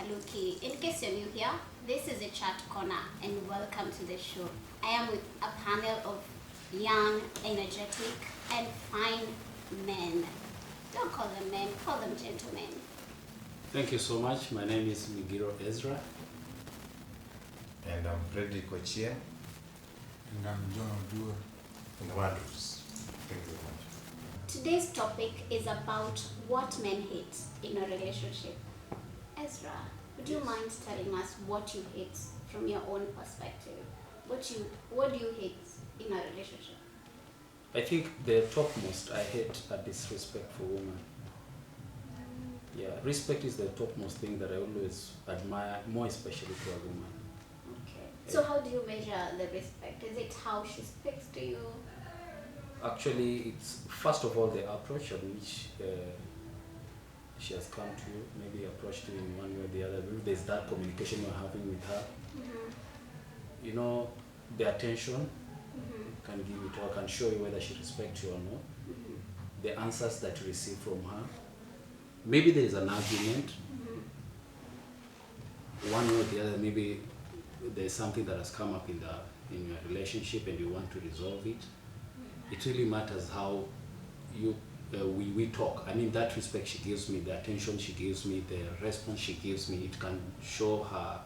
Kaluki. In case you're new here, this is a chat corner and welcome to the show. I am with a panel of young, energetic, and fine men. Don't call them men, call them gentlemen. Thank you so much. My name is Migiro Ezra. And I'm Frederick Kochia. And I'm John Odua. And Wonders. Thank you very much. Today's topic is about what men hate in a relationship. Ezra, would you mind telling us what you hate from your own perspective? What do you hate in a relationship? I think the topmost I hate a disrespectful woman. Yeah, respect is the topmost thing that I always admire, more especially to a woman. Okay. So how do you measure the respect? Is it how she speaks to you? Actually, it's first of all the approach at which she has come to you, maybe approached you in one way or the other. Maybe there's that communication you're having with her. Mm-hmm. You know, the attention Mm-hmm. can give it or can show you whether she respects you or not. Mm-hmm. The answers that you receive from her. Maybe there is an argument, Mm-hmm. one way or the other. Maybe there's something that has come up in your relationship and you want to resolve it. It really matters how we talk. I mean, that respect she gives me, the attention she gives me, the response she gives me, it can show her.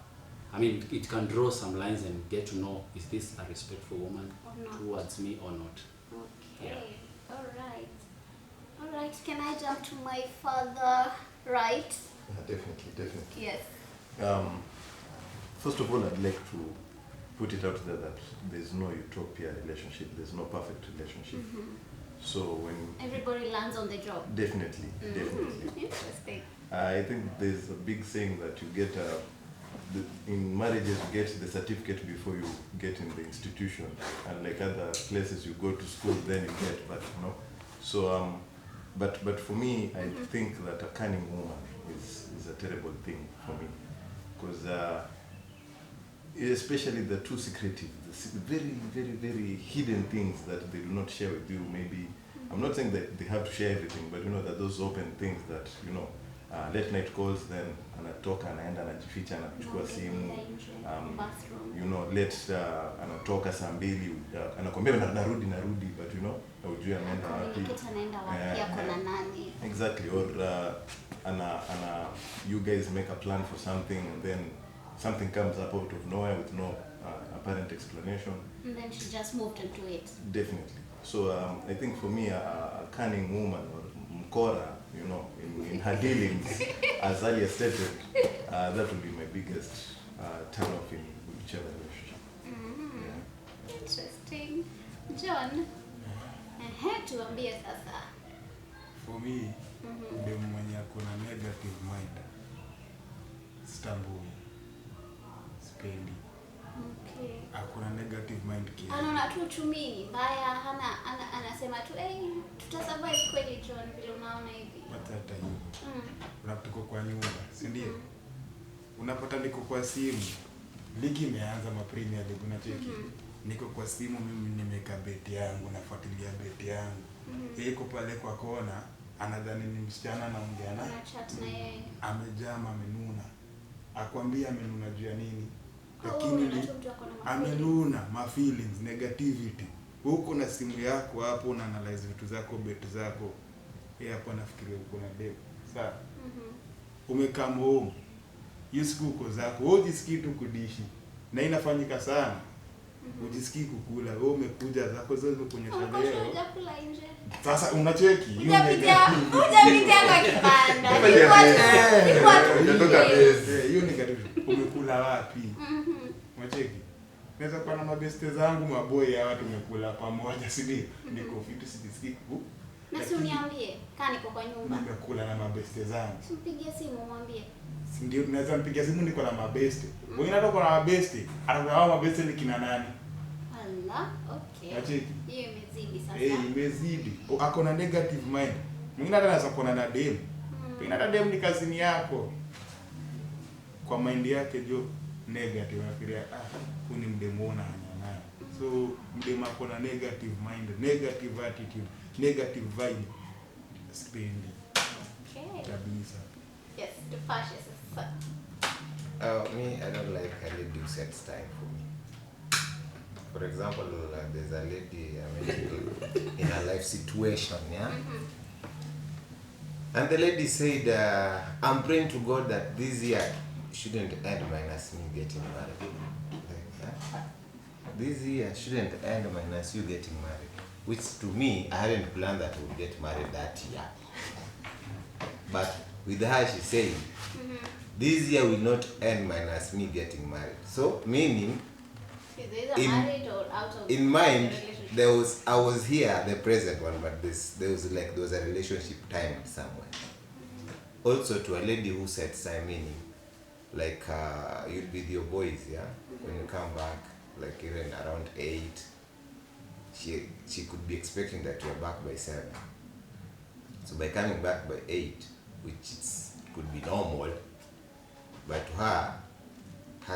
I mean, it can draw some lines and get to know, is this a respectful woman towards me or not? Okay. Yeah. All right. Can I jump to my father? Right? Yeah, definitely. Yes. First of all, I'd like to put it out there that there's no utopia relationship, there's no perfect relationship. Mm-hmm. So when Everybody lands on the job. definitely. Interesting. I think there's a big saying that you get in marriages you get the certificate before you get in the institution, and like other places you go to school then you get, but you know. So but for me I think that a cunning woman is a terrible thing for me, because especially the too secretive, the very hidden things that they do not share with you. Maybe I'm not saying that they have to share everything, but you know that those open things that you know, late night calls, then anatoka anaenda anajificha anachukua simu, you know, late anatoka saa 2 anakwambia narudi, but you know hujui anaenda wapi, Kuna nani. exactly. Or you guys make a plan for something and then something comes up out of nowhere with no apparent explanation. And then she just moved into it. Definitely. So I think for me, a cunning woman or mkora, you know, in her dealings, as earlier stated, that would be my biggest turn off in whichever relationship. Mm-hmm. Yeah. Interesting. John, tuambie sasa. For me, ndio mwenye akona negative mind. Stambui. Spendi. Okay. Akona negative mind kiasi. Anaona tu uchumi mbaya, anasema tu tutasurvive kweli John vile unaona hivi. Hata hiyo. Unapotaka kwa nyumba, si ndio? Unapata niko kwa simu. Ligi imeanza Premier League unacheki. Niko kwa simu mimi nimeka beti yangu, nafuatilia beti yangu. Yuko pale kwa kona, anadhani ni msichana anaongea na chat na yeye. Amejama amenuna. Akwambia amenuna juu ya nini? Lakini amenuna, ma feelings, negativity. Huko na simu yako hapo una analyze vitu zako, beti zako. Yeye hapo anafikiria uko na demu. Sawa? Umekaa home. Hiyo siku uko zako, wewe ujisikii tu kudishi. Na inafanyika sana. Ujisikii kukula, wewe umekuja zako zote kunyesha leo. Hujakula nje. Sasa unacheki hiyo hujapitia kwa kibanda. Hiyo ni karibu. Umekula wapi? Unacheki. Naweza kuwa na mabeste zangu maboy hawa tumekula pamoja, si ndio? Niko fit sijisikii ku. Na si uniambie, kaa niko kwa nyumba. Nimekula na mabeste zangu. Simpigie simu mwambie. Si ndio tunaweza mpigia simu niko na mabeste. Wengine hata kwa na mabeste, atakuwa mabeste ni kina nani? Allah, okay. Unacheki. Hiyo imezidi sasa. Imezidi. Ako na negative mind. Mwingine hata anaweza kuwa na dem. Pengine hata dem ni kazini yako. Kwa mind yake jo negative, anafikiria huyu ni mdemu na naye. So mdemu ako na negative mind, negative attitude, negative vibe. Spendi. Okay. Kabisa. Yes, tupashe sasa. me, I don't like a lady who sets time for me. For example, there's a lady in a life situation, yeah? And the lady said, I'm praying to God that this year shouldn't end minus me getting married. This year shouldn't end minus you getting married. Which to me, I hadn't planned that we would get married that year. But with her, she said, this year will not end minus me getting married. So, meaning, married or out of in mind, relationship? I was here, the present one, but there was a relationship time somewhere. Also to a lady who sets time, meaning, like you'll be with your boys, yeah? When you come back, like even around 8, she could be expecting that you're back by 7. So by coming back by 8, which could be normal, but to her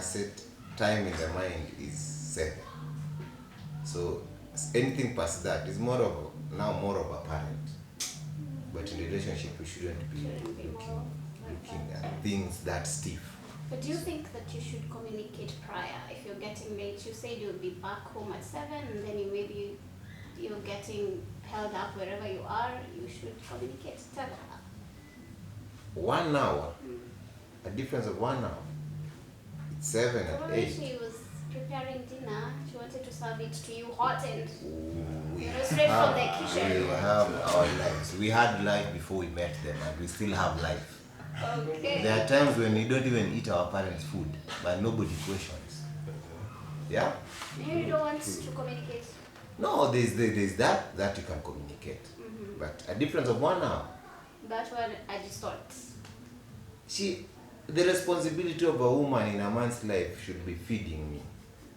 set time in the mind is 7. So anything past that is more of a parent. But in a relationship, we shouldn't be looking at things that stiff. But do you think that you should communicate prior? If you're getting late, you said you'll be back home at 7, and then you're getting held up wherever you are, you should communicate. Tell her. 1 hour, a difference of 1 hour. It's 7 and Probably 8. she was preparing dinner. She wanted to serve it to you hot and We straight from the kitchen. We have our lives. We had life before we met them, and we still have life. Okay. There are times when we don't even eat our parents' food, but nobody questions. Yeah? Maybe you don't want to communicate. No, there's that you can communicate. But a difference of 1 hour. That one I just thought. The responsibility of a woman in a man's life should be feeding me,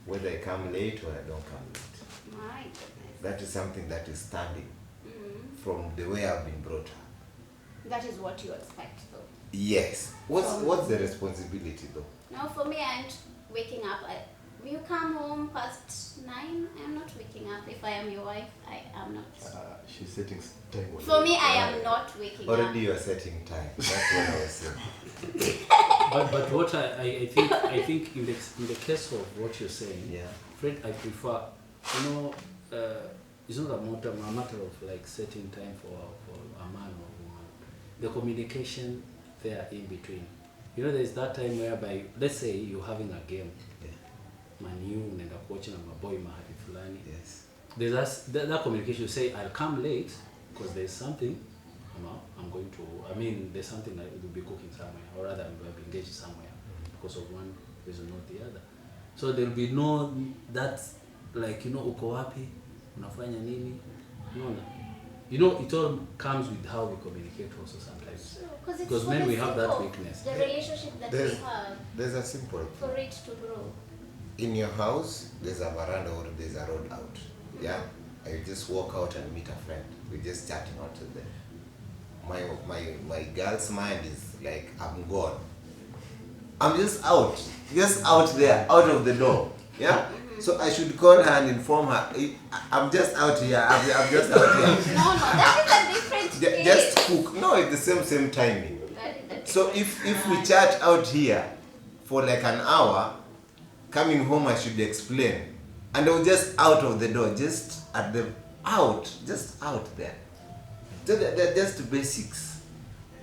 whether I come late or I don't come late. My goodness. That is something that is standing from the way I've been brought up. That is what you expect though. Yes. What's the responsibility though? No, for me, I'm waking up. Will you come home past 9? I'm not waking up. If I am your wife, I am not. She's setting time. For me, I am not waking up. Already you are setting time. That's what I was saying. But what I think in the case of what you're saying, Yeah. Fred, I prefer, it's not a matter of like setting time for a man or a woman. The communication there in between. There's that time whereby, let's say you're having a game, Yeah. Man U unaenda kuocha na maboy mahali fulani. Yes. There's that communication. You say, I'll come late because there's something I'm going to, there's something I will be cooking somewhere, or rather I'll be engaged somewhere because of one reason or the other. So there'll be no, that's like, uko wapi, unafanya nini, it all comes with how we communicate also sometimes. Because when we have that weakness. The relationship that we have, There's a simple for it to grow. in your house, there's a veranda or there's a road out. Yeah? I just walk out and meet a friend. We're just chatting out there. My girl's mind is like, I'm gone. I'm just out there, out of the door. Yeah? So I should call her and inform her, I'm just out here, I'm just out here. No, that is a different case. Just cook. No, it's the same timing. So if we chat out here for like an hour, coming home I should explain. And I was just out of the door, just out there. So they're just basics.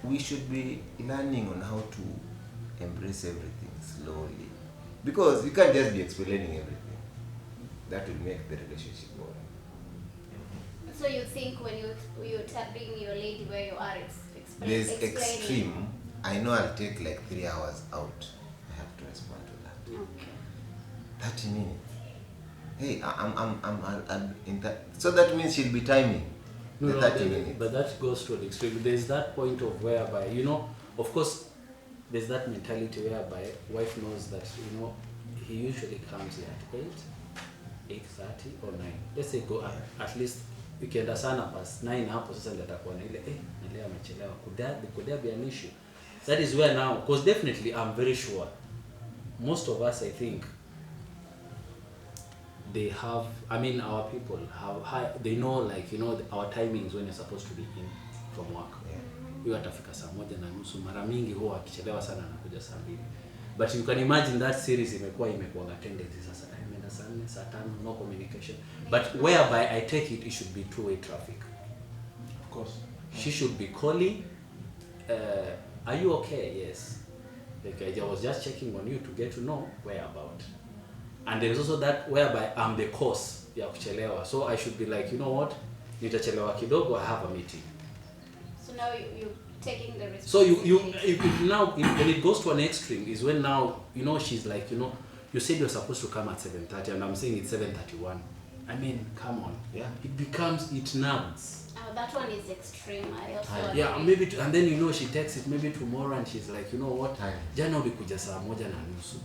We should be learning on how to embrace everything slowly. Because you can't just be explaining everything. That will make the relationship boring. So you think when you're telling your lady where you are, it's There's explaining. extreme. I know I'll take like 3 hours out. I have to respond to that. Okay. 30 minutes. Hey, I'm in that. So that means she'll be timing. No, the 30 minutes. but that goes to an extreme. There's that point of whereby, of course, there's that mentality whereby wife knows that, he usually comes here at 8, 8:30 or 9. Let's say go at least ukienda sana past 9 hapo sasa ndio atakuwa na ile na leo amechelewa. Could there be an issue? That is where now, because definitely I'm very sure most of us, I think, they have, our people have high, they know, like, our timings when you're supposed to be in from work. Huyo atafika saa 1:30, mara mingi huwa akichelewa sana anakuja saa 2. But you can imagine that series imekuwa tendency sasa imeenda saa 4 saa 5 no communication, but whereby I take it should be two-way traffic. Of course. She should be calling, are you okay? Yes. Like I was just checking on you to get to know whereabout. And there is also that whereby I'm the cause ya kuchelewa. So I should be like, you know what? Nitachelewa kidogo, I have a meeting. So now you're taking the So responsibility. you now when it goes to an extreme is when now, you know, she's like, you know, you said you're supposed to come at 7:30 and I'm saying it's 7:31. I mean, come on. Yeah. It nags. Oh, that one is extreme. I also Yeah, agree. maybe and then you know she texts it maybe tomorrow and she's like, you know what? Time. Jana ulikuja saa 1:30.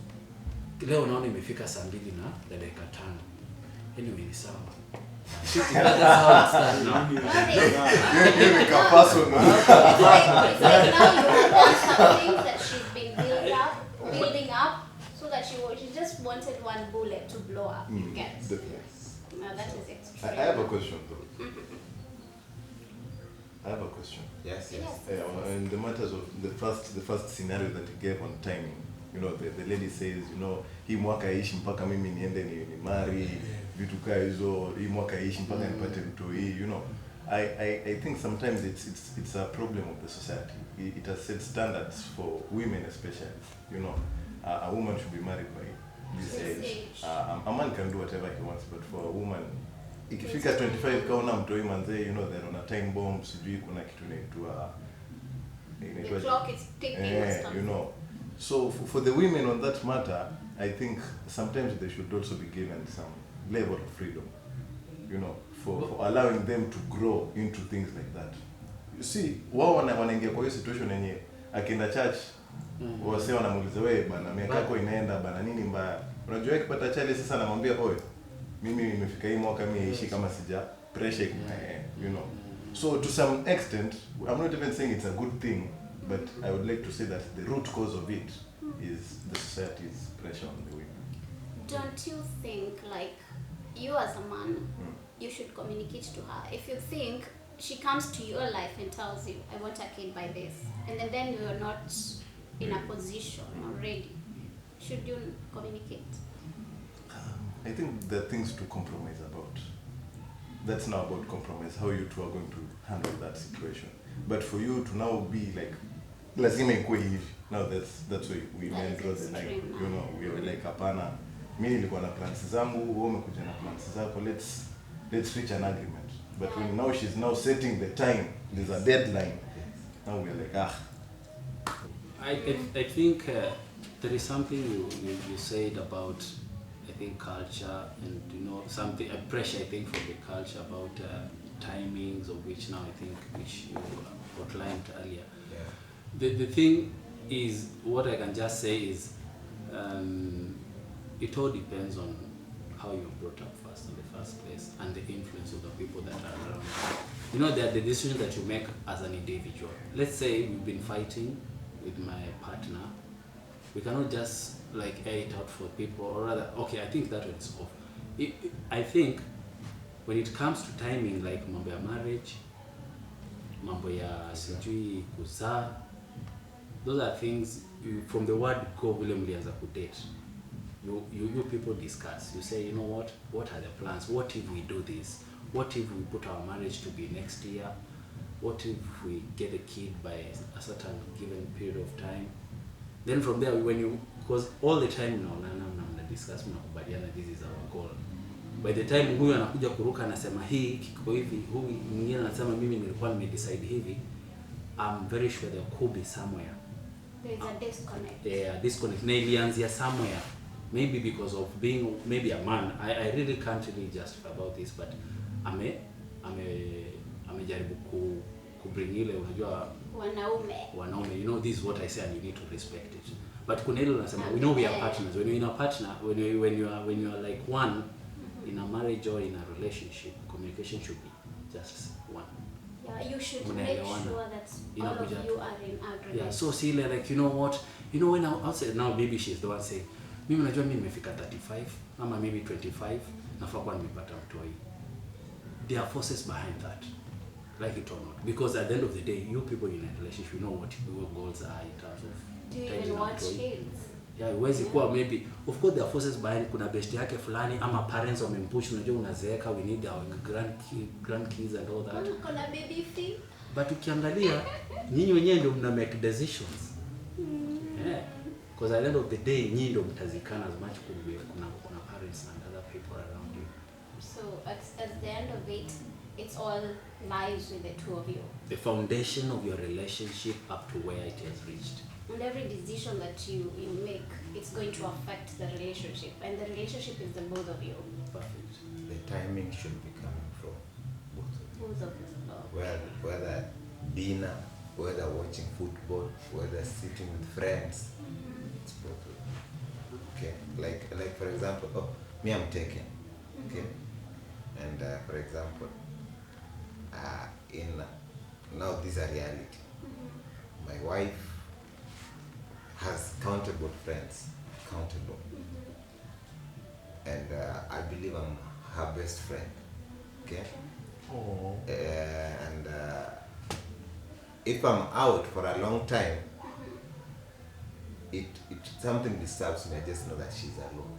Leo naona imefika saa 2 na dakika 5. Anyway, ni sawa. That's how it starts now. It's like now you want something that she's been building up, so that she just wanted one bullet to blow up. You get? Yes. Now that is extreme. I have a question though. I have a question. Yes, yes. Yes. In the matters of the first scenario that you gave on timing, you know, the lady says, you know, hii mwaka ishi mpaka mimi niende ni marry, vitu kaa hizo, hii mwaka ishi mpaka nipate mtoi, you know. I think sometimes it's a problem of the society. It has set standards for women especially, you know. A woman should be married by this age. A man can do whatever he wants, but for a woman, ikifika 25 kaona mtoi manze, you know, they're on a time bomb, sijui kuna kitu inaitwa The clock is ticking or something. you know. So for the women on that matter, I think sometimes they should also be given some level of freedom, you know, for allowing them to grow into things like that. You see, wao wanaingia kwa hiyo situation yenye akienda church, wase wanamuuliza wewe bana, miaka yako inaenda bana, nini mbaya? Unajua akipata chali sasa anamwambia oye, mimi nimefika hii mwaka mimi ishi kama sija pressure, you know. So to some extent, I'm not even saying it's a good thing, but I would like to say that the root cause of it is the society's pressure on the women. Don't you think, like, you as a man, you should communicate to her? If you think she comes to your life and tells you, I want a kid by this, and then you're not in a position already, should you communicate? I think there are things to compromise about. That's now about compromise, how you two are going to handle that situation. But for you to now be like, lazima ikuwe hivi. Now that's why we That men is draw the line. extreme. You know, we were like hapana. Mimi nilikuwa na plans zangu, wewe umekuja na plans zako. Let's reach an agreement. But when now she's now setting the time, there's a deadline. Now we're like, I think there is something you said about, I think, culture and, you know, something, a pressure, I think, from the culture about timings, of which now I think which you outlined earlier. Yeah. The thing is, what I can just say is, it all depends on how you're brought up first in the first place and the influence of the people that are around you. You know, that the decisions that you make as an individual. Let's say we've been fighting with my partner. We cannot just like air it out for people, or rather, okay, I think that one's off. I think when it comes to timing, like mambo ya marriage, mambo ya sijui kuzaa, those are things from the word go vile mlianza kudate. You people discuss. You say, you know what are the plans? What if we do this? What if we put our marriage to be next year? What if we get a kid by a certain given period of time? Then from there, because all the time mna discuss, mnakubaliana this is our goal. By the time huyu anakuja kuruka anasema hii kiko hivi, huyu mwingine anasema mimi nilikuwa nimedecide hivi, I'm very sure there could be somewhere. There is a disconnect. Yeah, disconnect. Na ilianzia somewhere. Maybe because of being maybe a man. I really can't really justify about this, but amejaribu kubring ile, unajua wanaume, you know, this is what I say and you need to respect it. But kuna ile unasema, we know we are partners. When you're in a partner, when you are like one in a marriage or in a relationship, communication should be just one. Yeah, you should make sure that all of you are in agreement. Yeah, so see, like, you know what, when I'll say now, maybe she's the one saying, mimi najua mimi nimefika 35 ama maybe 25 nafaa kuwa nimepata mtoi. There are forces behind that, like it or not, because at the end of the day, you people in a relationship, you know what your goals are in terms of do you even want kids? Yeah, huwezi kuwa maybe of course there are forces behind, kuna best yake fulani ama parents wamempush, unajua unazeeka, we need our grandkids and all that. Kuna baby fee. But ukiangalia nyinyi wenyewe ndio mna make decisions. Yeah. Because at the end of the day nyinyi ndio mtazikana as much kuna parents and other people around you. So at the end of it, it's all lies with the two of you. The foundation of your relationship up to where it has reached. And every decision that you make, it's going to affect the relationship. And the relationship is the both of you. Perfect. The timing should be coming from both of you. Both of you. Whether dinner, whether watching football, whether sitting with friends, it's both of you. Okay, like for example, me, I'm taken. Okay, and for example, now these are reality. My wife has countable friends, and I believe I'm her best friend. Okay. Oh. And if I'm out for a long time, it something disturbs me. I just know that she's alone.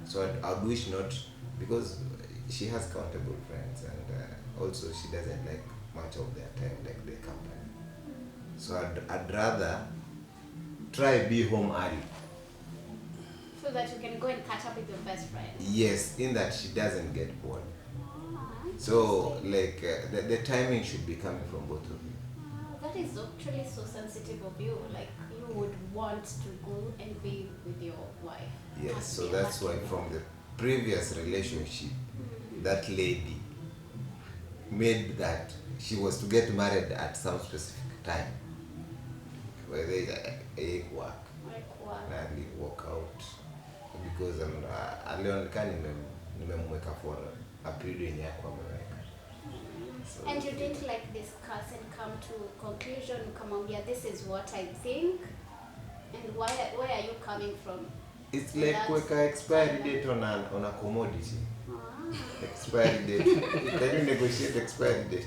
So I'd wish not, because she has countable friends, and also she doesn't like much of their time, like their company. So I'd rather try be home early. So that you can go and catch up with your best friend. Yes, in that she doesn't get bored. So like the timing should be coming from both of you. That is actually so sensitive of you. Like you would want to go and be with your wife. Yes, Must so be that's why lucky. from the previous relationship, that lady made that she was to get married at some specific time. Whether I work Like what? and walk out, because alionekana nimemweka for a period yenye yako ameweka. So And you didn't like discuss and come to conclusion, ukamwambia this is what I think, and where are you coming from? it's like That's- kuweka expiry date on a commodity. Ah. Expiry date. Can you negotiate expiry date?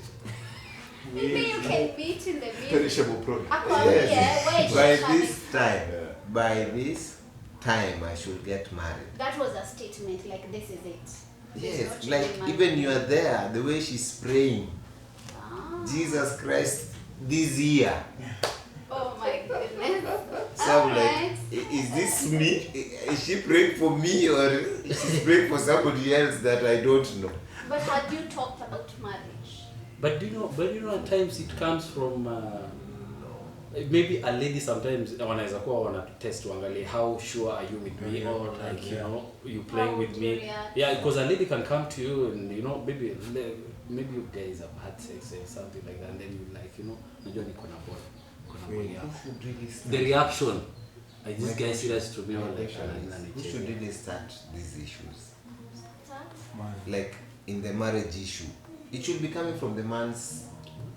Maybe you can beat in the middle. Perishable product. Akwambie, where is By she coming? this time I should get married. That was a statement, like this is it. There's no Yes, changing like my even mind. you are there, the way she's praying, Ah. Jesus Christ, this year. Oh my goodness. So I'm Alright. like, is this me? Is she praying for me, or she's praying for somebody else that I don't know? But had you talked about marriage? But do you know at times it comes from maybe a lady sometimes wanaweza kuwa wana test uangalie how sure are you with me, or like you know you playing How with would me. you react? Yeah, because a lady can come to you and you know maybe you guys have had sex or something like that, and then you like you know unajua niko na boy. The reaction, is this guy serious to me or like Who should really start these issues? That? Like in the marriage issue, it should be coming from the man's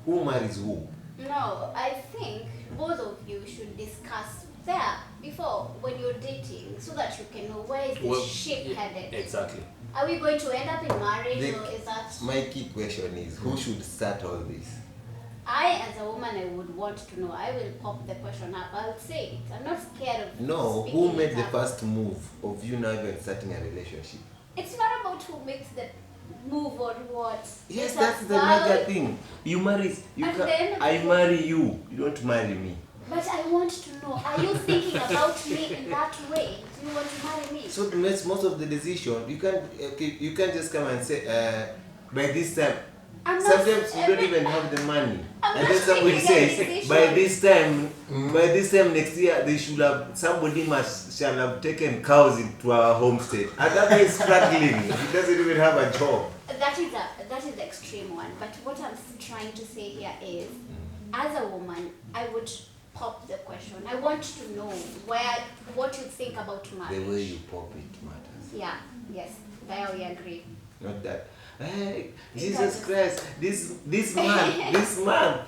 who marries who. No, I think both of you should discuss there before when you're dating, so that you can know where is this ship headed. Exactly. Are we going to end up in marriage, The- or is that? My key question is who should start all this? I, as a woman, I would want to know. I will pop the question up. I'll say it. I'm not scared of No, speaking who made it the up. first move of you now even starting a relationship? It's not about who makes the move or what. Yes, It's that's the about- major thing. You marry, At the end of I the- marry you. You don't marry me. But I want to know, are you thinking about me in that way? Do you want to marry me? So most of the decision you can't just come and say by this time. I'm not- Sometimes you don't even have the money, I'm and not then somebody making a says decision. by this time next year they should have shall have taken cows into our homestead. And that guy is struggling. He doesn't even have a job. That is the extreme one. But what I'm trying to say here is, as a woman, I would pop the question. I want to know what you think about marriage. The way you pop it matters. Yeah. Yes. There we agree. Not that. Hey, You Jesus guys- Christ! This man, this month.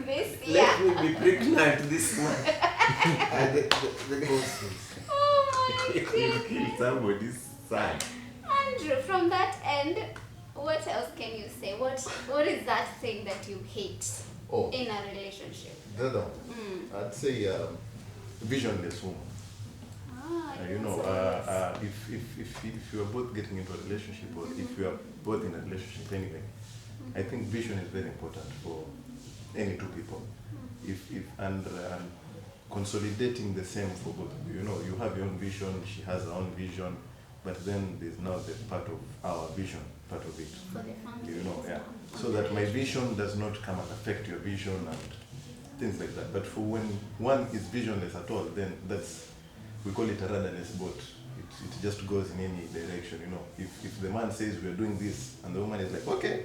This. Let Yeah. me be pregnant this month. And the Oh my you goodness. kill somebody's son. Andrew, from that end, what else can you say? What is that thing that you hate Oh, in a relationship? the other one. I'd say visionless woman. You know, if you are both getting into a relationship, or if you are both in a relationship anyway, I think vision is very important for any two people. And consolidating the same for both of you. You know, you have your own vision, she has her own vision, but then there's now the part of our vision, part of it. For the family. You know, yeah. So that my vision does not come and affect your vision and things like that. But for when one is visionless at all, then we call it a rudderless boat. It just goes in any direction, you know. If the man says we're doing this and the woman is like, okay,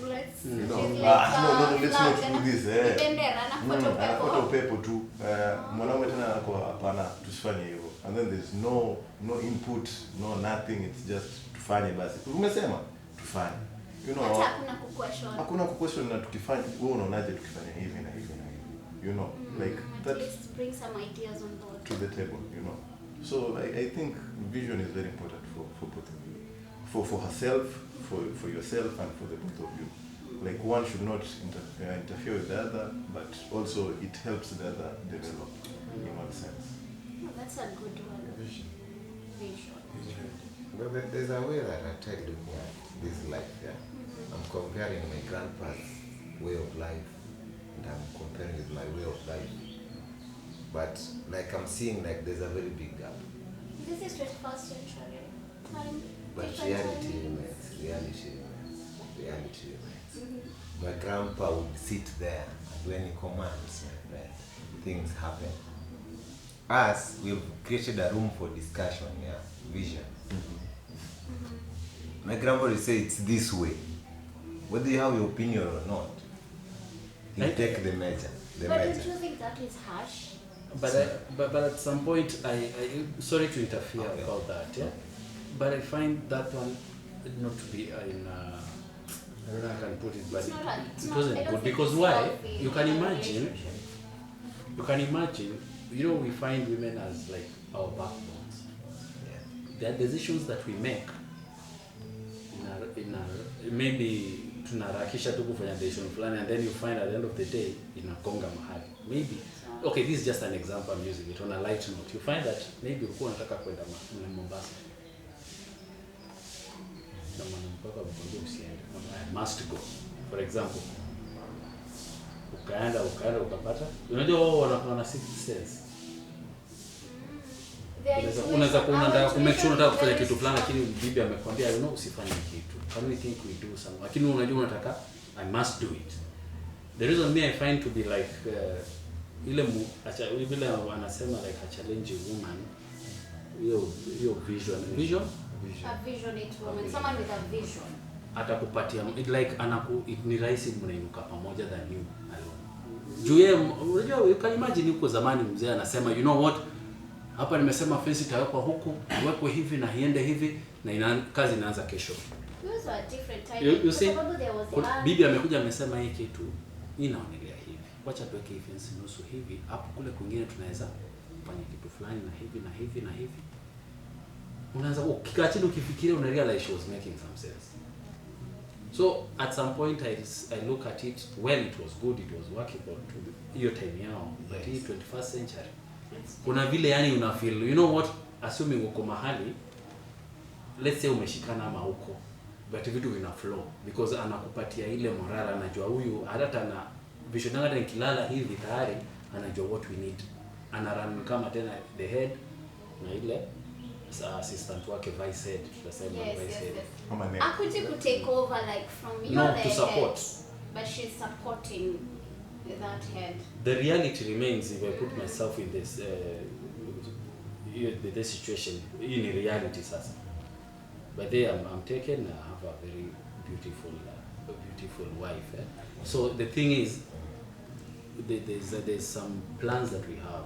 Let's you know, she's no, let's not flag, do this. Anafuata upepo tu. Mwanaume tena anakuwa hapana, tusifanye hivyo. And then there's no input, no nothing. It's just tufanye basi. Umesema tufanye. You know, hata hakuna kuquestion. Hakuna kuquestion na tukifanya, wewe unaonaje tukifanya hivi na hivi na hivi. You know, like At that least bring some ideas on board. to the table, you know. So I think vision is very important for both of you. For herself, for yourself, and for the both of you. Like one should not interfere with the other, but also it helps the other develop in one sense. Oh, that's a good one. Vision. But there's a way that I try looking at this life, yeah. I'm comparing my grandpa's way of life and I'm comparing with my way of life. But like I'm seeing like there's a very big gap. This is 21st century time. But reality remains. My grandpa would sit there and when he commands, my friend, things happen. Us, we've created a room for discussion, yeah, vision. My grandpa will say it's this way. Whether you have your opinion or not, he'll take the measure. But don't you think that is harsh? But at some point, I sorry to interfere about that, yeah. But I find that one not to be in. I don't know how I can put it, but it wasn't good because why? You can imagine. You know, we find women as like our backbones. Yeah. There are decisions that we make. Maybe tunaharakisha tu kufanya decision fulani, and then you find at the end of the day inakonga mahali. Maybe. Okay, this is just an example I'm using it on a light note. You find that maybe ulikuwa unataka kwenda Mombasa. Na mwanamke akwambia usiende. I must go. For example. Ukaenda ukapata. Unajua wao wana sixth sense. Unaweza kuwa unataka kumake sure unataka kufanya kitu fulani lakini bibi amekwambia you know usifanye kitu. Can we think we do something? Lakini unajua unataka I must do it. The reason me I find to be like ile vile wanasema like a challenge woman hiyo vision A visionate woman, someone with a vision. Atakupatia it like ni rahisi mnainuka pamoja than you alone. Juu yeye unajua you can imagine huko zamani mzee anasema you know what, hapa nimesema fence itawekwa huku iwekwe hivi na iende hivi na kazi inaanza kesho. Those are different times. You see, there bibi amekuja amesema hii kitu inaonelea hivi, wacha tuweke fence nusu hivi, hapo kule kwingine tunaweza kufanya kitu fulani na hivi na hivi na hivi. Unaanza ukikaa chini ukifikiria una realize she was making some sense. So at some point I look at it, well it was good, it was workable to hiyo time yao, but hii 21st century kuna vile yani una feel you know what, assuming uko mahali let's say umeshikana ama huko but vitu vina flow because anakupatia ile moral, anajua huyu hata na vision hata nikilala hivi tayari anajua what we need, anarun kama tena the head na ile assistant wake vice head, tutasema vice head. Akuji could take over like from you no, to support head, but she's supporting that head. The reality remains, if I put myself in this this situation, in reality sasa. But there I'm taken, I have a very beautiful wife. So the thing is, there's some plans that we have.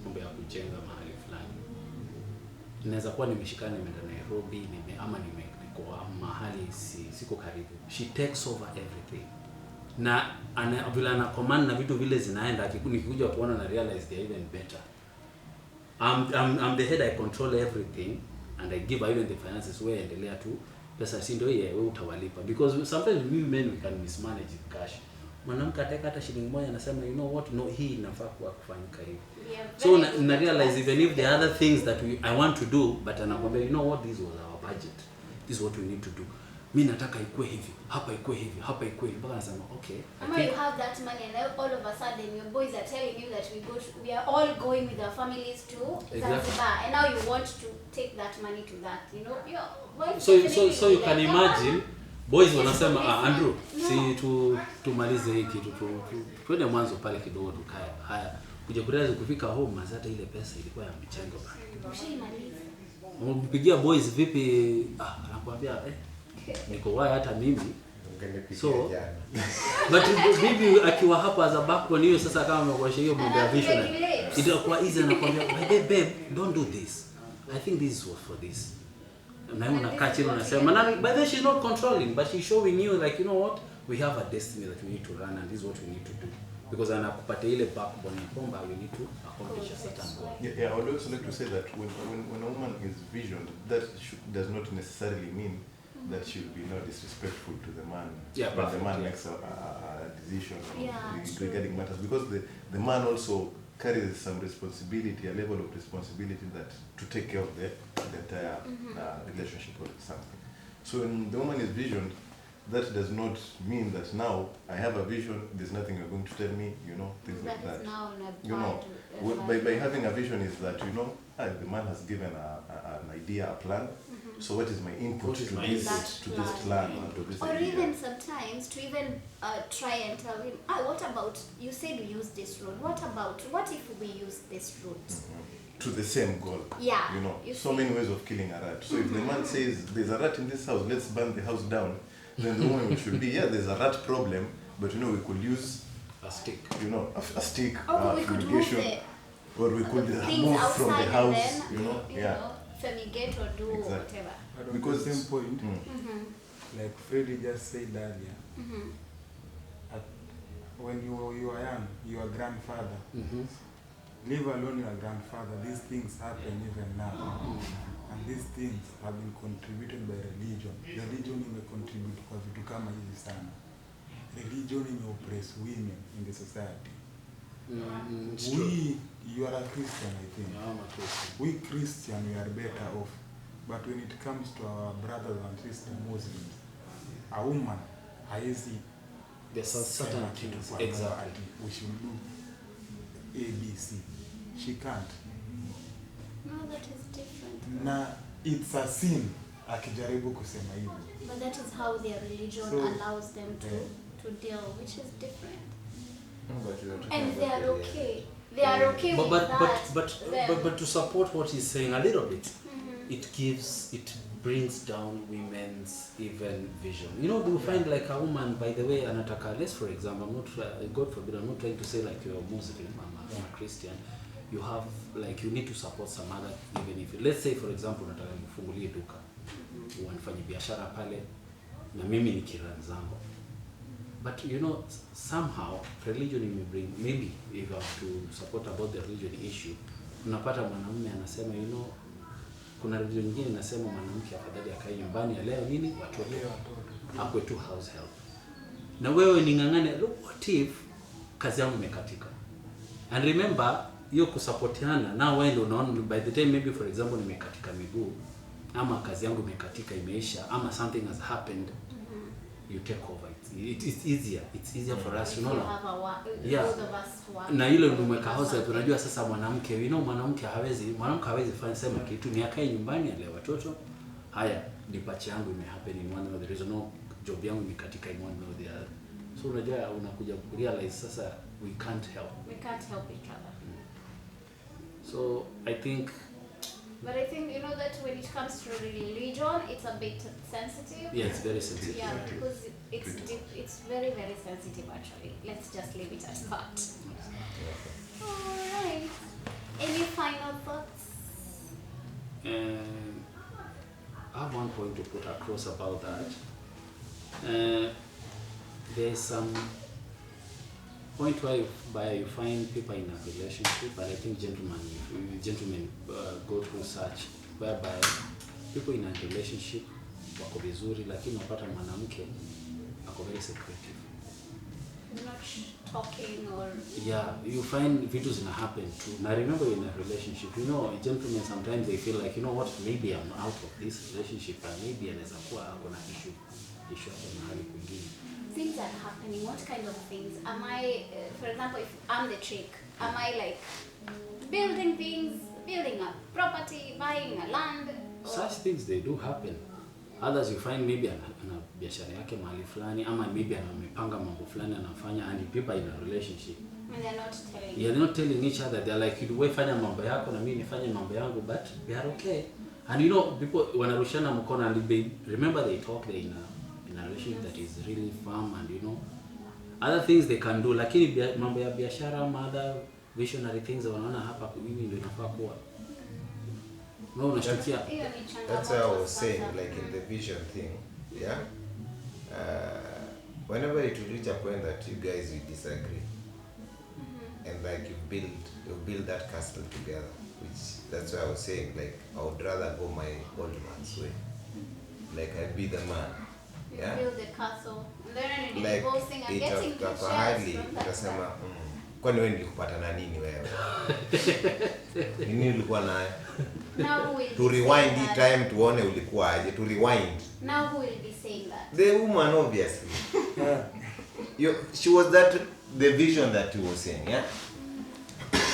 Mambo ya kujenga mahali fulani. Inaweza kuwa nimeshikana nimeenda Nairobi, ama niko mahali siko karibu. She takes over everything. Na vile ana command na vitu vile zinaenda, nikikuja kuona na realize they are even better. I'm the head, I control everything and I give even the finances where endelea tu pesa si ndio wewe utawalipa, because sometimes we men we can mismanage cash. mwanamke ataweka hata shilingi moja anasema you know what, no, hii inafaa kuwa kufanyika hivi. Yeah, So very good na realize advice. even if there are other things that I want to do, but anakwambia you know what, this was our budget, this is what we need to do, mimi nataka ikue hivi, hapa ikue hivi, hapa ikue hivi, mpaka anasema okay, Ama you have that money and all of a sudden your boys are telling you that we are all going with our families to Zanzibar, and now you want to take that money to that, you know, your wife so you can like, imagine boys Yes, wanasema for this Andrew, one. si tumalize hii kitu tuende mwanzo pale kidogo tukae. Haya, kuja kurealize kufika home maza hata ile pesa ilikuwa ya mchengo bana. ushaimaliza. Mpigia boys vipi? Anakuambia niko waya hata mimi. So but bibi akiwa hapa as a backbone hiyo sasa, kama amekuashia hiyo mambo ya vision itakuwa easy, anakuambia babe, don't do this, I think this is for this. Na yeye unakaa chini unasema na by the way she's not controlling, but she's showing you like you know what, we have a destiny that we need to run and this is what we need to do, because anakupatia ile backbone ya kwamba we need to accomplish a certain goal. Yeah, I would also like to say that when a woman is visioned, that does not necessarily mean that she will be not disrespectful to the man. Yeah, when the man yeah. makes a decision Yeah, regarding matters, because the man also carries some responsibility, a level of responsibility that to take care of the entire relationship or something. So when the woman is visioned, that does not mean that now I have a vision, there's nothing you're going to tell me, you know, things like That that. is now in a You know, by having a vision is that, you know, the man has given an idea, a plan. So what is my input What is to my this input? to this plan or to this Or idea? even sometimes to even try and tell him, what about, you said we use this road, what if we use this route? To the same goal. Yeah, You know, you so see. many ways of killing a rat. So if the man says there's a rat in this house, let's burn the house down, then the woman should be, yeah, there's a rat problem, but you know, we could use, A stick. you know, a stick, Or we could move fumigation, the or we could things move from the outside house, and then, you know, yeah. fumigate or do Exactly. whatever. But on Because- the same point, Mm-hmm. like Freddie just said earlier, Mm-hmm. when you are young, your grandfather, leave alone your grandfather, these things happen even now. And these things have been contributed by religion. Religion contribute kwa vitu kama hivi sana. Religion oppress women in the society. It's true. You are a Christian, I think. Yeah, I'm a Christian. We Christian, we are better off. But when it comes to our brothers and sisters Muslims, a woman haezi There's a certain sema kitu things. kwa Exactly. ndoa ati we should do ABC. She can't. No, that is different. Na it's a sin akijaribu kusema hivyo. But that is how their religion So, allows them yeah. to deal, which is different. But you are talking And they about are the- okay. They are okay But with that. but to support what he's saying a little bit, Mhm. it brings down women's even vision. You know, you find like a woman, by the way, anataka, let's for example, I'm not, God forbid, I'm not trying to say like you're a Muslim, I'm a Christian. You have like, you need to support some other, even if, let's say for example, nataka nifungulie duka, wanifanye biashara pale, na mimi ni kirani zangu. But you know, somehow religion may bring, maybe if you have to support about the religion issue, unapata mwanamume anasema, you know, kuna religion nyingine inasema mwanamke afadhali akae nyumbani aleo nini watoto, akwe tu house help. Na wewe ni ng'ang'ane, look, what if kazi yangu imekatika? And remember, hiyo kusupportiana, na wewe ndio unaona by the time maybe for example nimekatika miguu ama kazi yangu imekatika imeisha ama something has happened, you take over it. It's easier for us, you know. You have a Yeah. both of us work. Na ile ndio mweka house help, unajua sasa mwanamke, you know, mwanamke hawezi fanya sema kitu, ni akae nyumbani ale watoto. Haya, dipachi yangu imehappen in one or the reason, no, job yangu imekatika in one or the other. So unajua unakuja realize sasa we can't help. We can't help each other. So I think, But I think, you know, that when it comes to religion, it's a bit sensitive. yeah, it's very sensitive. Yeah, because it's deep, it's very, very sensitive actually. Let's just leave it at that. Alright. Any final thoughts? And I have one point to put across about that. There's some point where you find people in a relationship, but I think gentlemen go through such, whereby people in a relationship wako vizuri, lakini unapata mwanamke ako very secretive. not talking or Yeah, you find vitu zina happen too. Now remember in a relationship, you know, gentlemen sometimes they feel like, you know what, maybe I'm out of this relationship and maybe anaweza kuwa ako na issue hapo mahali kwingine. things are happening. What kind of things? Am I, for example, if I'm the chick, am I like building things, building a property, buying a land? Such things they do happen. Others you find maybe ana biashara yake mahali fulani ama maybe amepanga mambo fulani anafanya and people in a relationship. And they're not telling Yeah, they're not telling each other. They're like, you fanya mambo yako na mimi nifanye mambo yangu, but we are okay. And you know, people wanarushana mkono and they remember they talk they in a relationship that is really firm and you know other things they can do, lakini mambo ya biashara ama other visionary things wanaona hapa mimi ndio nafaa kuwa. No, unashtukia. Hiyo ni changamoto. That's why I was sasa. saying, like in the vision thing, yeah. Whenever it will reach a point that you guys will disagree, and like you build that castle together, which that's why I was saying, like I would rather go my old man's way, like I'd be the man, You yeah. build the castle. And then when you're Like divorcing and getting the itafika shares pahali from that utasema guy. kwani wewe nilikupata na nini wewe? Nini ulikuwa naye? Now who will To be rewind saying the that? time tuone ulikuwa aje, to rewind. Now who will be saying that? The woman, obviously. She was the vision that you were saying, yeah?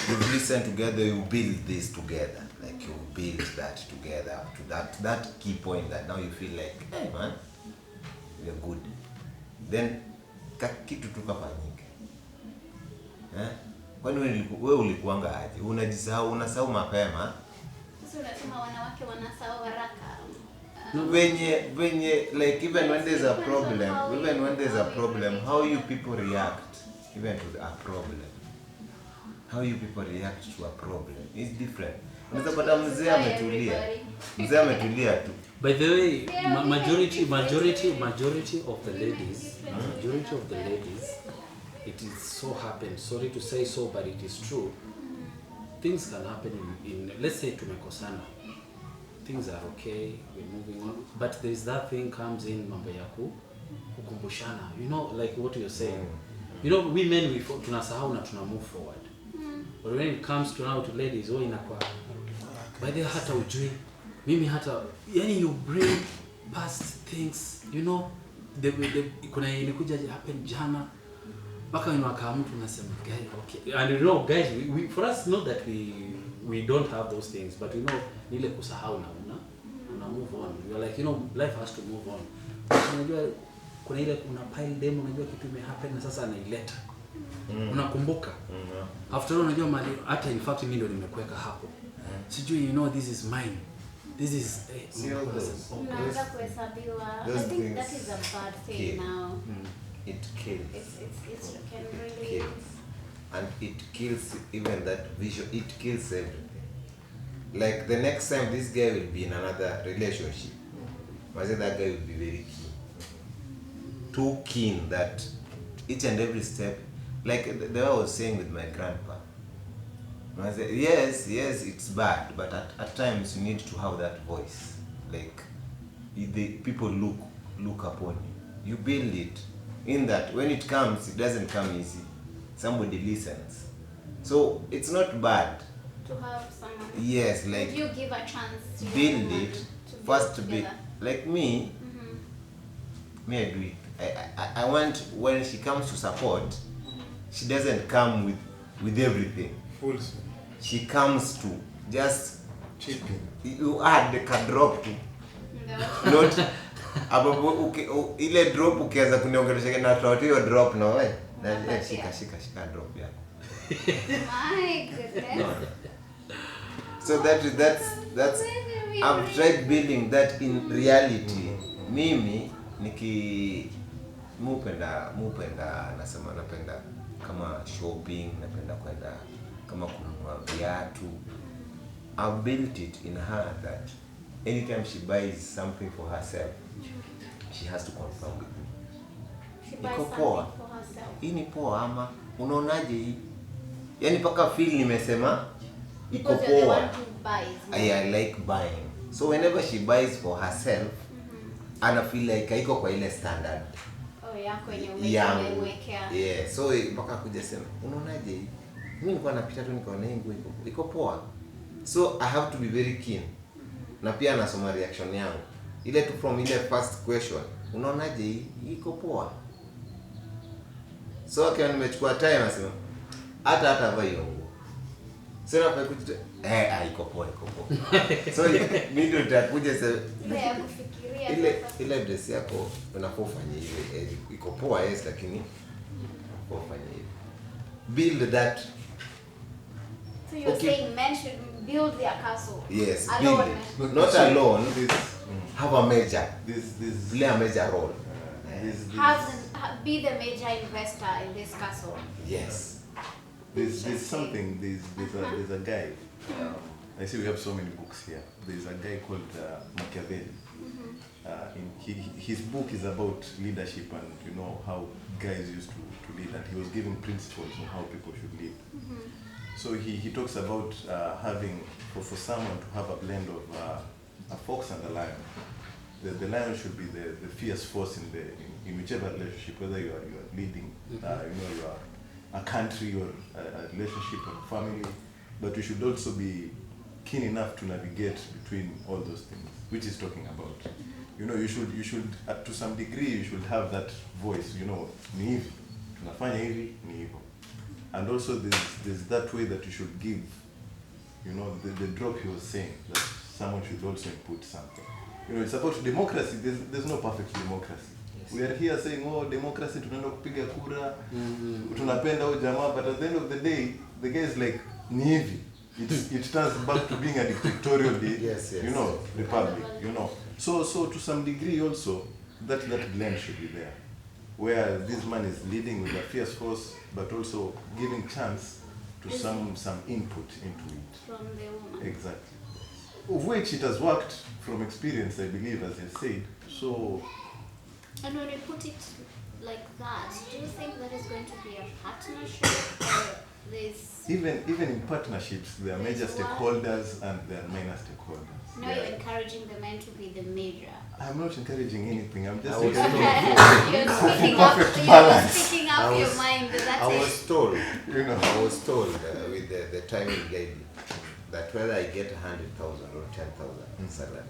You listen together, you build this together. Like you build that together up to that key point that now you feel like, hey man, we're good. Then, kitu tu kafanyike. Kwani wewe ulikuanga aje? Unasahau mapema. Sasa unasema wanawake wanasahau haraka. Venye like even when there's a problem, how you people react even to a problem, how you people react to a problem is different. Unaweza pata mzee ametulia tu. By the way, majority of the ladies, it is so happen. Sorry to say so, but it is true. Things can happen in let's say tumekosana. Things are okay, we're moving on. But there is that thing comes in mambo ya kukumbushana. You know, like what you're saying. You know, we men we tunasahau na tuna move forward. But when it comes to now to ladies, inakuwa by the hata ujui. Mimi hata yani you bring past things, you know, kuna ilikuja happen jana mpaka inawaka mtu unasema guys, okay. And you know guys, we for us not that we don't have those things, but you know ile kusahau na una move on. You are like, you know, life has to move on. Unajua kuna ile una pile demo, unajua kitu imehappen na sasa anaileta. Unakumbuka? After all unajua mali hata in fact mimi ndio nimekuweka hapo. Sijui, you know, this is mine. This is Unaanza kuhesabiwa. I think that is a bad thing now. It kills. It can really kills. And it kills even that vision. It kills everything. Like the next time this guy will be in another relationship, I say that guy will be very keen. Too keen that each and every step, like the way I was saying with my grandpa. I say, yes, it's bad, but at times you need to have that voice. Like the people look upon you. You build it. In that when it comes, it doesn't come easy. Somebody listens. So it's not bad. to have someone. Yes, like Would you give a chance to your build woman it to build first to be together? like me. Me, I do it. I want when she comes to support, she doesn't come with everything. Full swing. She comes to just Chipping. you add the drop to not ababu ile drop ukianza kuniongelesha na throat hiyo drop no wewe na shika drop yako. My goodness. So that's I've tried building that in reality. Mimi mupenda nasema napenda kama shopping, napenda kwenda kama kununua viatu. I've built it in her that anytime she buys something for herself, she has to confirm with me. She buys Iko something poa. for herself. Hii ni poa ama unaonaje hii? Yaani paka feel nimesema iko Because you're the poa. one who buys. I like buying. So whenever she buys for herself, ana feel like haiko kwa ile standard. Oh roho yako yenye yangu. umewekea. Yeah, so mpaka kuja sema, unaonaje hii? Mimi nilikuwa napita tu nikaona hii nguo iko poa. So I have to be very keen. Na pia nasoma reaction yangu. Ile tu from ile first question, unaonaje hii? Iko poa. So akiwa nimechukua time nasema hata vaa hiyo nguo. Sasa kwa kuja iko poa. So mimi ndio nitakuja sasa Ile ya kufikiria ile dress yako unapofanya ile iko poa yes, lakini unapofanya hivi build that. So you're saying men should build their castle. Yes, Alone. build it. Not alone. This, Have a major. this, Play a major role. this, Be the major investor in this castle. Yes. there's something. There's a guy. I see we have so many books here. There's a guy called Machiavelli. His book is about leadership and how guys used to lead, and he was giving principles on how people should lead. So he talks about having for someone to have a blend of a fox and a lion. The lion should be the fierce force in whichever relationship, whether you are leading, you are a country or a relationship or a family, but you should also be keen enough to navigate between all those things, which is talking about. You should to some degree you should have that voice. Ni hivi, tunafanya hivi, ni hivyo. And also there's that way that you should give. The drop he was saying that someone should also input something. It's about democracy. There's no perfect democracy. Yes. We are here saying, democracy, tunaenda kupiga kura, tunapenda huyo jamaa, but at the end of the day, the guy is like, ni hivi. It turns back to being a dictatorial, republic, So to some degree also, that blend should be there, where this man is leading with a fierce force, but also giving chance to some input into it. From the woman. Exactly. Of which it has worked from experience, I believe, as you said. So. And when we put it like that, do you think that is going to be a partnership or this? Even in partnerships, there are major stakeholders and there are minor stakeholders. No, you're encouraging the men to be the major. I'm not encouraging anything. I'm just You're speaking up your mind. I was told with the time he gave me that whether I get 100,000 or 10,000 salary,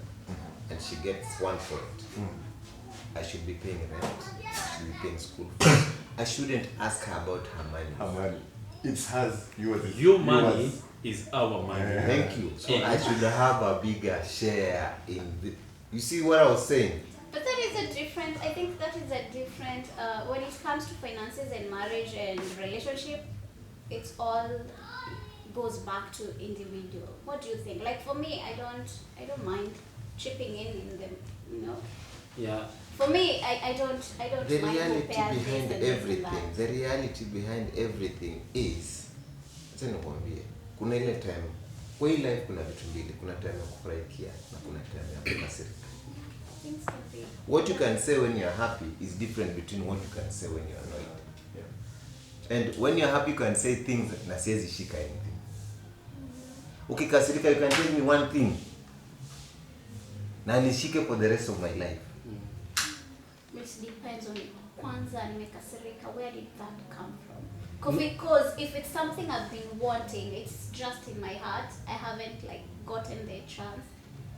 and she gets 1 point, I should be paying rent. I should be paying school fees. I shouldn't ask her about her money. Her money. It's hers. Yours. Your money is our money. Thank you. So I should have a bigger share in the. You see what I was saying? But that is a different. I think that is a different. When it comes to finances and marriage and relationship, it's all goes back to individual. What do you think? Like for me, I don't mind chipping in them. Yeah. For me, I don't The mind reality who pairs this behind and this and everything, that. the reality behind everything is, acha nikwambie, kuna ile time, kwa hii life kuna vitu mbili, kuna time ya kufurahikia na kuna time ya kukasirika. Things can be. What you can say when you're happy is different between what you can say when you're annoyed. And when you're happy, you can say things na siwezi shika anything. Ukikasirika, you can tell me one thing na nishike for the rest of my life. It depends on kwanza nimekasirika, where did that come from? Because if it's something I've been wanting, it's just in my heart. I haven't gotten the chance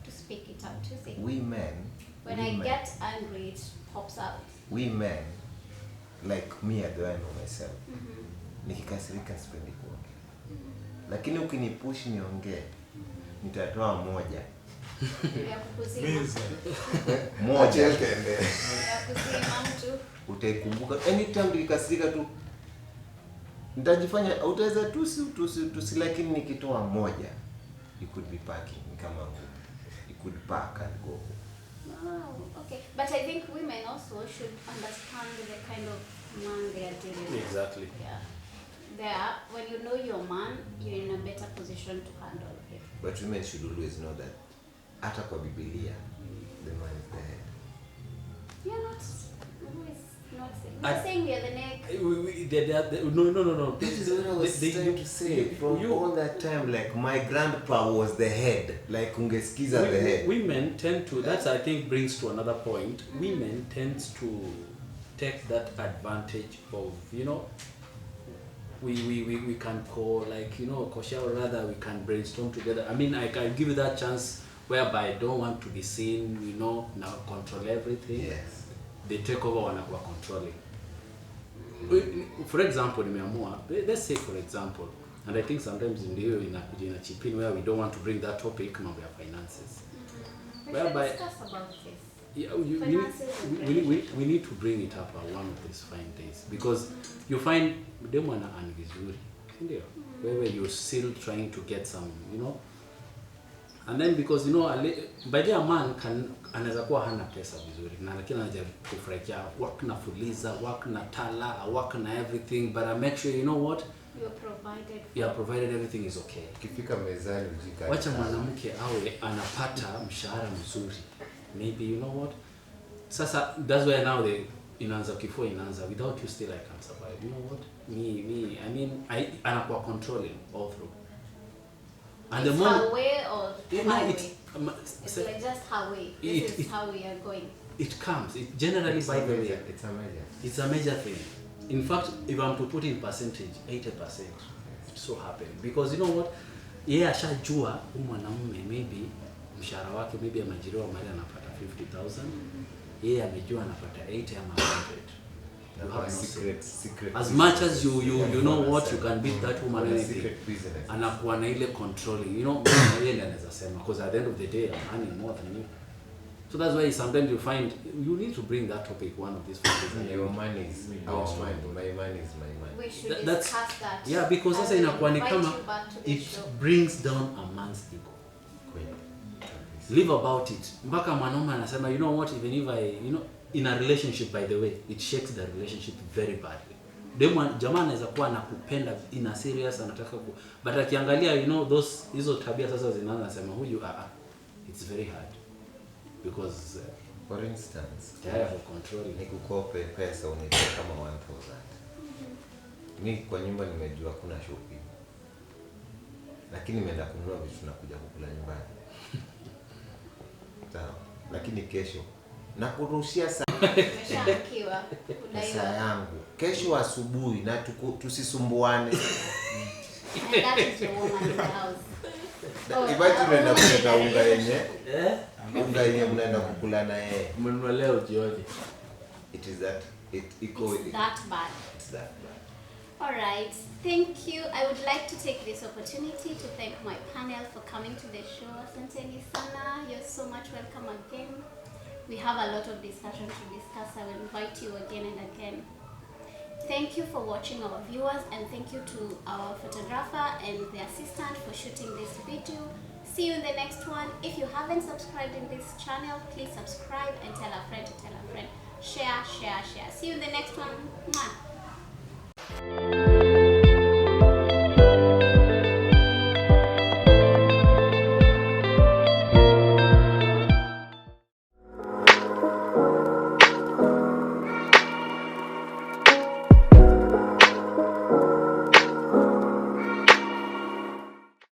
to speak it out. You see? When I get angry, it pops out. We men, like me, I know myself. Nikikasirika sipendi kuongea. Lakini ukinipush niongee, nitatoa moja. Ya kukuzima. Moja. Ya kuzima mtu. Utaikumbuka anytime nikikasirika tu. Nitajifanya utaweza tusi lakini nikitoa moja. You could be packing kama ngumu. You could pack and go. Oh, okay. But I think women also should understand the kind of man they are dealing with. Exactly. Yeah. When you know your man, you're in a better position to handle it. But women should always know that hata kwa Biblia, the man is the head. You're not. Who is not saying? You're saying we are the neck. No. This is what I was trying to say. From all that time, like my grandpa was the head. Like ungesikiza the head. Women tend to. That I think brings to another point. Women tend take that advantage of, you know, we can call, like, you know, Koshia, or rather we can brainstorm together. I mean, I can give you that chance whereby I don't want to be seen, you know, now control everything. Yes. They take over wanakuwa controlling. For example, nimeamua, let's say for example, and I think sometimes ndio inakuja ina chip in where we don't want to bring that topic, mambo ya finances. We Whereby- should discuss about this. Yeah, Finances and we need to bring it up one of these fine days, because you find demo ana earn vizuri, ndio, where you're still trying to get some, you know, and then because, you know, by the man anaweza kuwa hana pesa vizuri na lakini anajaribu kufurahikia work na fuliza, work na tala, work na everything, but I make sure, you know what, you are provided everything is okay. Ukifika mezani ujika. Wacha mwanamke awe anapata mshahara mzuri, maybe, you know what, sasa that's why now inaanza kifua inaanza, without you still I can survive, you know what, I mean anakuwa controlling all through, and It's the more her way or you my know, way. It's like just her way. This is how we are going. it comes, it generally, by the way, It's a major. it's a major thing. In fact, if I'm to put in percentage, 80%, it so happened, because you know what, yeye ashajua huyu mwanamume maybe mshahara wake maybe amajiriwa mahali anapata 50,000, yeye amejua anapata 80 ama 100. You have no say. Secret. As much as you know what, you can beat that woman Kuna anything. secret business. Anakuwa na ile controlling, you know, yeye ndiye anaweza sema, because at the end of the day I'm earning more than you. So that's why sometimes you find you need to bring that topic one of these days. Your money is our money. My money is my money. We should That's- discuss that. Yeah, because I sasa will inakuwa ni invite kama you back to the it show. brings down a man's ego. Kweli. Live about it. Mpaka mwanaume anasema, you know what, even if you know, in a relationship, by the way, it shakes the relationship very badly. Jamaa anaweza kuwa anakupenda in a serious, anataka but akiangalia, you know, hizo tabia sasa zinaanza, nasema huyu it's very hard, because For instance, tayari for controlling. nikukope pesa unitoa kama 1,000. Mimi kwa nyumba nimejua kuna shopping. Lakini nimeenda kununua vitu na kuja kukula nyumbani. Sawa. Lakini kesho nakurushia Umeshaandikiwa, pesa kudaiwa. yangu. Kesho asubuhi na tusisumbuane. And that is the woman in the house. Ibaki tunaenda kuleta unga yenye. Eh? Unga yenye mnaenda kukula na yeye. Mmenunua leo jioni. It is that It's that bad. It's that bad. Alright, thank you. I would like to take this opportunity to thank my panel for coming to the show. Asanteni sana. You're so much welcome again. We have a lot of discussion to discuss. I will invite you again and again. Thank you for watching our viewers, and thank you to our photographer and the assistant for shooting this video. See you in the next one. If you haven't subscribed in this channel, please subscribe and tell a friend to tell a friend. Share, share, share. See you in the next one. Mwah.